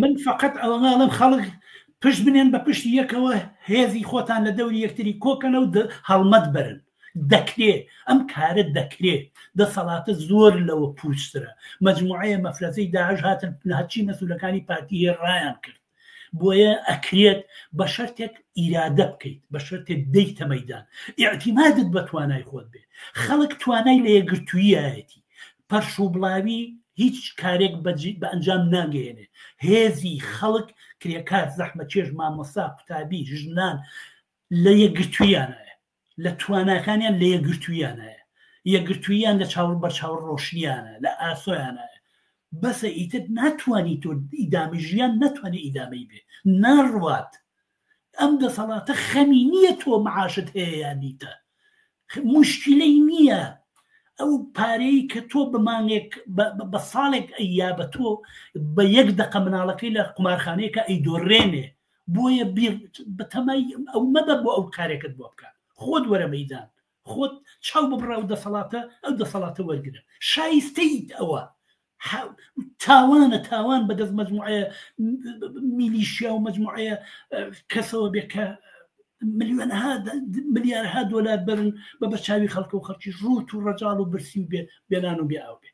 من فقط ئەوەڵم خەڵک پشت بنێن بە پشتی یەکەوە هێزی خۆتان لە دەوری یەکتری کۆکەنە و هەڵمەت برن دەکرێ ئەم کارت دەکرێت دەسەڵاتە زۆر لەوە پوچترە مەجموعەیە مەفرەزەی داعش هاتن هەچی مەسوولەکانی پارتی هێڕایان کرد بۆیە ئەکرێت بە شەرتێک ئیرادە بکەیت بە شەرتێک دەیتە مەیدان ئیعتیمادت بە توانای خۆت بێ خەڵک توانای لە یەکگرتوویایەتی پەرش و بڵاوی هیچ کارێک بە ئەنجام ناگەێنێ هێزی خەڵک کرێکار زەحمە چێژ مامۆستا قوتابی ژنان لە یەکگرتوویانایە لە تواناکانیان لە یەکگرتوویانایە یەکگرتوویان لە چاوەڕ بەرچاو ڕۆشنیانە لە ئاسۆیانایە بەسە ئیتر ناتوانانی تۆ ئیدامی ژیان ناتوانێت ئیدامەی بێ ناڕوات ئەم دەسەڵاتە خەمی نییە تۆ معاشت هەیە یانیتە مشکلەی نییە ئەو پارەی کە تۆ بمانێک بە ساڵێک ئەیا بە تۆ بە یەک دقە مناڵەکەی لە قمارخانەیەکە ئەیدۆڕێنێ بۆیە بەتەمای ئەو مەبە بۆ ئەو کارێکت بۆ بکە خۆت وەرە مەیدان خۆت چاو ببڕە و دەسەڵاتە ئەو دەسەڵاتە وەرگرە شایستەیت ئەوە تاوانە تاوان بەدەست مەجموعەیە میلیشیا و مەجموعەیە کەسەوە بێکە ملیارها دۆلار برن بە بەرچاوی خەڵکە و خەڵکی ڕوت و ڕەجاڵ و برسی و بێنان و بێ ئاو بێ